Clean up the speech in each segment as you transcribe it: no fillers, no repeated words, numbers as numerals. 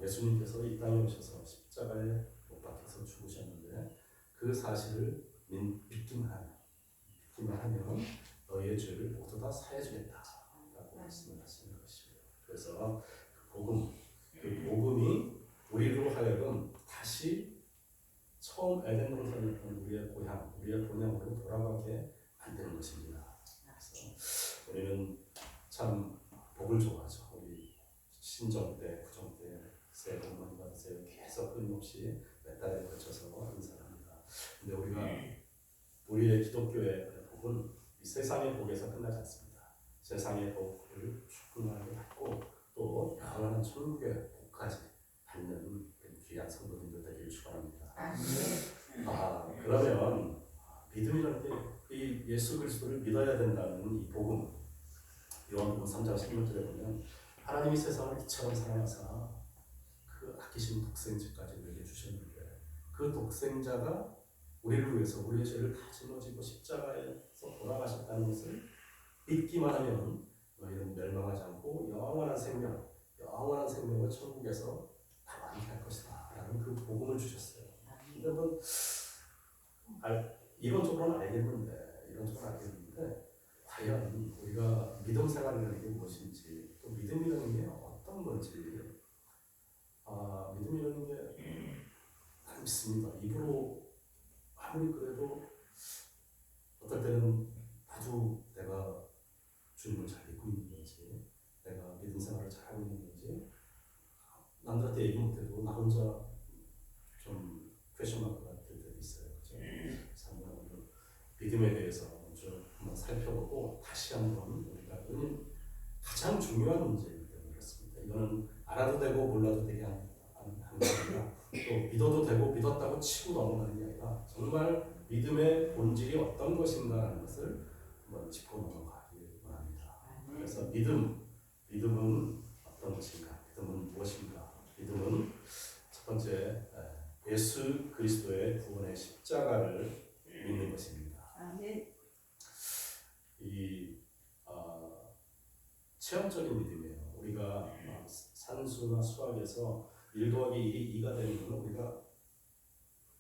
예수님께서 이 땅에 오셔서 십자가에 못 박혀서 죽으셨는데 그 사실을 믿기만 하면 너희의 죄를 모두 다 사해주겠다라고 말씀을 하시는 것이에요. 그래서 그 복음이 우리로 하여금 다시 처음 에덴 동산이었던 우리의 고향, 우리의 본향으로 돌아가게 만드는 것입니다. 그래서 우리는 참 복을 좋아하죠. 우리 신정 때, 구정 때 새해 복 많이 받으세요. 계속 끊임없이 몇 달에 걸쳐서 인사를 합니다. 근데 우리의 기독교의 복은 이 세상의 복에서 끝나지 않습니다. 세상의 복을 충분하게 받고 또 영원한 천국의 복까지 받는 귀한 성도님들 되기를 축원합니다. 그러면 믿음이라는 게 이 예수 그리스도를 믿어야 된다는 이 복음, 요한복음 3장 16절에 보면 하나님이 세상을 이처럼 사랑하사 그 아끼신 독생자까지 우리에게 주셨는데 그 독생자가 우리를 위해서 우리의 죄를 다 짊어지고 십자가에서 돌아가셨다는 것을 믿기만 하면 너희는 멸망하지 않고 영원한 생명을 천국에서 다 만끽할 것이다 라는 그 복음을 주셨어요. 근데 이론적으로는 알겠는데 과연 우리가 믿음 생활이라는 게 무엇인지, 또 믿음이라는 게 어떤 건지, 믿음이라는 게 나는 믿습니다. 입으로 아무리 그래도 어떨 때는 나도 내가 주님을 잘 믿고 있는 건지, 내가 믿음 생활을 잘하고 있는 건지 남들한테 얘기 못해도 나 혼자 좀 퀘션 마크가 될 때도 있어요. 그렇죠? 그래서 한번 믿음에 대해서 먼저 한번 살펴보고 다시 한번 우리가 가장 중요한 문제이기 때문에 그렇습니다. 이거는 알아도 되고 몰라도 되게 하는 게 아니라 또 믿어도 되고 믿었다고 치고 넘어가는 게 아니라 정말 믿음의 본질이 어떤 것인가라는 것을 한번 짚고 넘어가기 원합니다. 그래서 믿음은 어떤 것인가? 믿음은 무엇인가? 믿음은 첫 번째 예수 그리스도의 구원의 십자가를 믿는 것입니다. 아멘. 이 체험적인 믿음이에요. 우리가 산수나 수학에서 1 더하기 1이 2가 되는 것은 우리가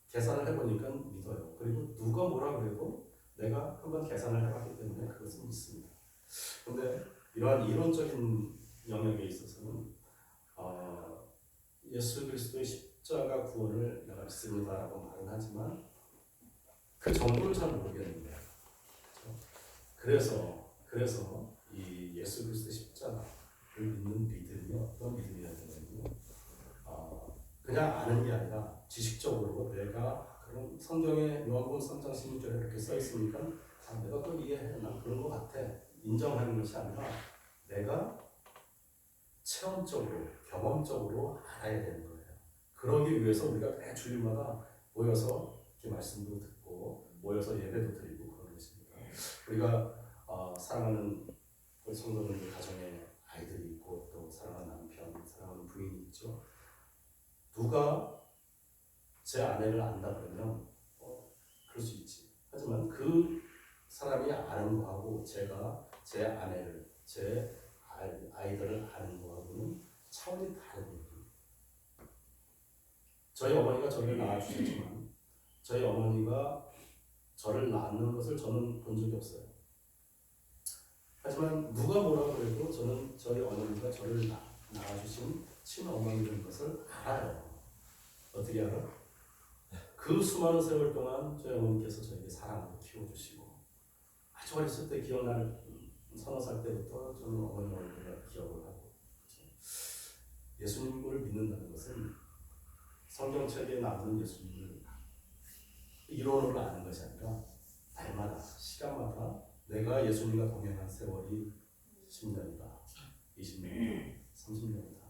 계산을 해보니까 믿어요. 그리고 누가 뭐라 그래도 내가 한번 계산을 해봤기 때문에 그것은 믿습니다. 그런데 이러한 이론적인 영역에 있어서는 예수 그리스도의 십자가 구원을 내가 믿습니다라고 말은 하지만 그 정보를 잘 모르겠는 거예요. 그래서 이 예수 그리스도의 십자가를 믿는 믿음이 어떤 믿음이냐면요, 그냥 아는 게 아니라 지식적으로 내가 그런 성경에 요한복음 3장 16절에 이렇게 써 있으니까 내가 그걸 이해해, 난 그런 것 같아, 인정하는 것이 아니라 내가 체험적으로 경험적으로 알아야 되는 거예요. 그러기 위해서 우리가 매 주일마다 모여서 이렇게 말씀도 듣고 모여서 예배도 드리고 그러는 것입니다. 우리가 사랑하는 우리 성도님들 가정에 아이들이 있고 또 사랑하는 남편, 사랑하는 부인이 있죠. 누가 제 아내를 안다 그러면 그럴 수 있지. 하지만 그 사람이 아는 거하고 제가 제 아내를, 제 아이들을 아는 거하고는 차원이 다른 얘기입니다. 저희 어머니가 저를 낳아주셨지만 저희 어머니가 저를 낳는 것을 저는 본 적이 없어요. 하지만 누가 뭐라고 해도 저는 저희 어머니가 저를 낳아주신 친어머니인 것을 알아요. 어떻게 알아? 그 수많은 세월 동안 저희 어머니께서 저에게 사랑으로 키워주시고 아주 어렸을 때 기억날 서너 살 때부터 저는 어머니 얼굴을 기억을 하고, 예수님을 믿는다는 것은 성경책에 나오는 예수님을 이론으로 아는 것이 아니라 날마다 시간마다 내가 예수님과 동행한 세월이 10년이다, 20년이다, 30년이다,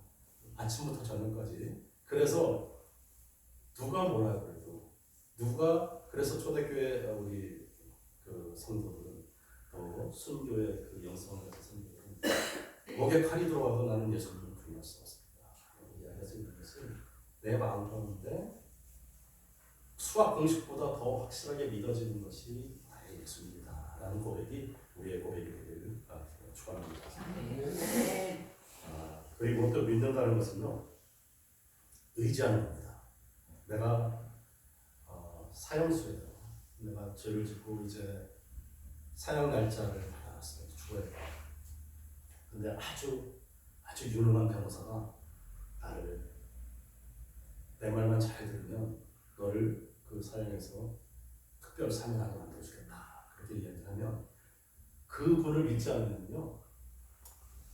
아침부터 저녁까지. 그래서 누가 뭐라 그래도 그래서 초대교회 우리 그 성도들은 또 순교의 그 영성을 가진 성도들은 목에 칼이 들어와도 나는 예수님을 부인할 수 없습니다. 이야기할 수 있는 것은 내 마음 가운데 수학 공식보다 더 확실하게 믿어지는 것이 나의 예수님이다 라는 고백이 우리의 고백이 되기를 축원합니다. 그리고 또 믿는다는 것은요, 의지하는 겁니다. 내가 사형수예요. 내가 죄를 짓고 이제 사형 날짜를 받아놨어요. 죽어야 돼. 근데 아주 유능한 변호사가 나를 내 말만 잘 들으면 너를 그 사형에서 특별 사면하게 만들어주겠다. 그렇게 이야기를 하면 그분을 믿지 않으면요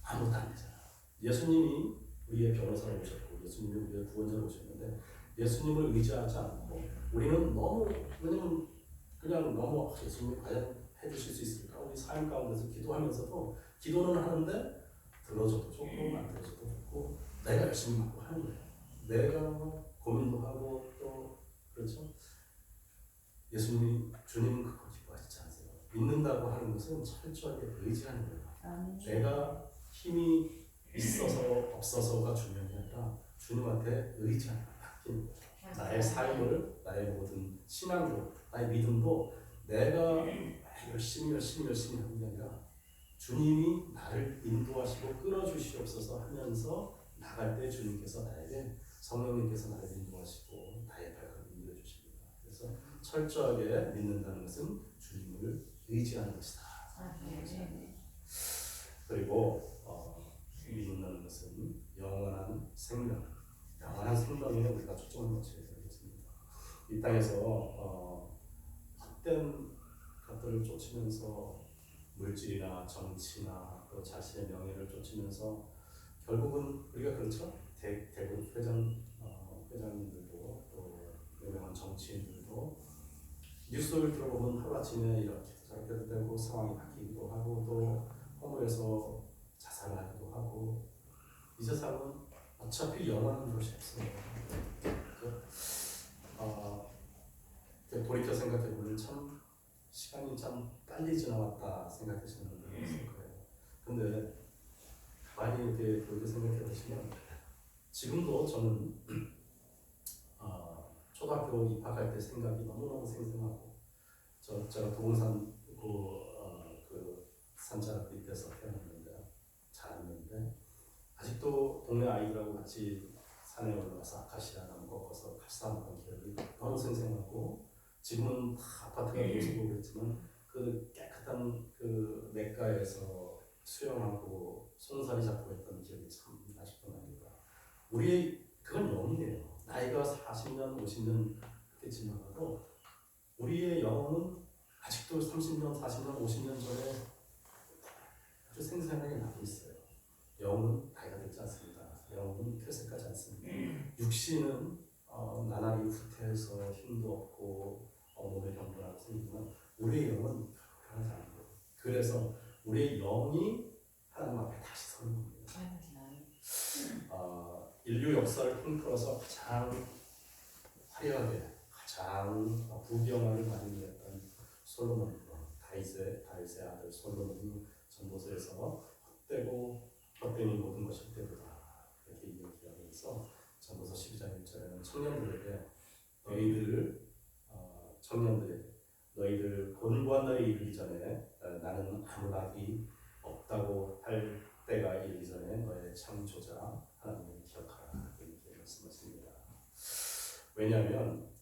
아무것도 안 되잖아요. 예수님이 우리의 변호사로 오셨고 예수님이 우리의 구원자로 오셨는데 예수님을 의지하지 않고 우리는 왜냐면 그냥 너무 예수님이 과연 해주실 수 있을까? 우리 삶 가운데서 기도하면서도 기도는 하는데 들어줘도 좋고 안 들어줘도 좋고 내가 열심히 하고 하는 거예요. 내가 고민도 하고 또 그렇죠. 주님은 그거 기뻐하시지 않으세요. 믿는다고 하는 것은 철저하게 의지하는 거예요. 내가 힘이 있어서 없어서가 중요한 게 아니라 주님한테 의지하는 거예요. 맡기는 거예요. 나의 삶을, 나의 모든 신앙도, 나의 믿음도 내가 열심히 하는 게 아니라 주님이 나를 인도하시고 끌어주시옵소서 하면서 나갈 때 주님께서 나에게 성령님께서 나를 인도하시고 나의 발걸음을 밀어주십니다. 그래서 철저하게 믿는다는 것은 주님을 의지하는 것이다. 그리고 믿는다는 것은 영원한 생명, 영원한 생명에 우리가 초점을 맞춰야 되겠습니다. 이 땅에서 헛된 것들을 쫓으면서 물질이나 정치나 또 자신의 명예를 쫓으면서 결국은 우리가 그렇죠. 대부분 회장님들도 또 유명한 정치인들도 뉴스를 들어보면 하루아침에 이렇게 저렇게 되고 상황이 바뀌기도 하고 또 허무해서 자살하기도 하고 이 세상은 어차피 영원한 것이 없어요. 돌이켜 생각해보면 참 시간이 참 빨리 지나왔다 생각하시는 분들이 있을 거예요. 근데 가만히 이렇게 돌이켜 생각해 보시면 지금도 저는 초등학교 입학할 때 생각이 너무너무 생생하고 제가 도봉산 그 산자락 밑에서 태어났는데 자랐는데 아직도 동네 아이들하고 같이 산에 올라가서 아카시아 나무 꺾어서 같이 사먹던 기억이 너무 생생하고 지금은 다 아파트가 되어서고 그랬지만 그 깨끗한 그 냇가에서 수영하고 송사리 잡고 했던 기억이 참 아직도 납니다. 그건 영이에요. 나이가 40년, 50년 그렇게 지나가도 우리의 영은 아직도 30년, 40년, 50년 전에 아주 생생하게 남고 있어요. 영은 나이가 들지 않습니다. 영은 퇴색하지 않습니다. 육신은 나날이 후퇴해서 힘도 없고 몸에 병들하고 생기지만 우리의 영은 그러지 않아요. 그래서 우리의 영이 하나님 앞에 다시 서는 겁니다. 인류 역사를 통틀어서 가장 화려하게 가장 부귀영화를 많이 누렸던 솔로몬, 다윗의 아들 솔로몬이 전도서에서 헛되니 모든 것이 헛되도다 이렇게 이야기하면서 전도서 12장 1절에는 너희들 곤고한 날이 이르기 전에 나는 아무 낙이 없다고 할 때가 이르기 전에 너의 창조자 하나님을 기억하라 이렇게 말씀하십니다. 왜냐하면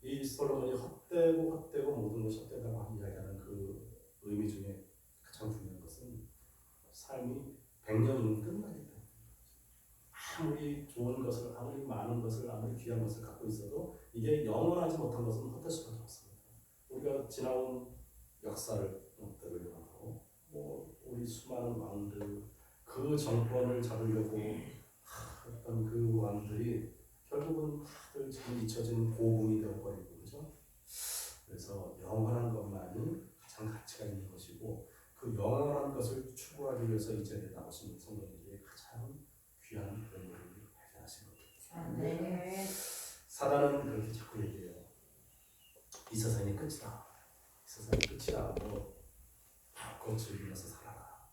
이 솔로몬이 헛되고 모든 것이 헛되다고 이야기하는 그 의미 중에 가장 중요한 것은 삶이 100년이면 끝나기 때문에 아무리 좋은 것을 아무리 많은 것을 아무리 귀한 것을 갖고 있어도 이게 영원하지 못한 것은 헛될 수밖에 없습니다. 우리가 지나온 역사를 떠올려보고 우리 수많은 왕들 그 정권을 잡으려고 했던 그 왕들이 결국은 다들 지금 잊혀진 고궁이 되어버리고 그렇죠? 그래서 영원한 것만이 가장 가치가 있는 것이고 그 영원한 것을 추구하기 위해서 이제 나오신 성도들이 가장 귀한 의무를 발견하신 겁니다. 네. 사단은 그렇게 자꾸 얘기해요. 이 세상이 끝이다. 이 세상이 끝이다. 마음껏 즐기면서 살아라.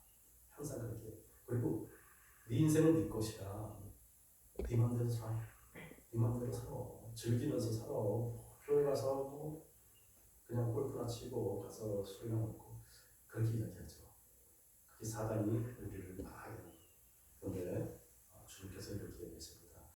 항상 그렇게. 그리고 네 인생은 네 것이야. 네 맘대로 살아. 네 맘대로 살아. 즐기면서 살아. 교회 가서 그냥 골프나 치고 가서 술이나 먹고 그렇게 이야기하죠. 그게 사단이 우리를 망하게 합니다. 그런데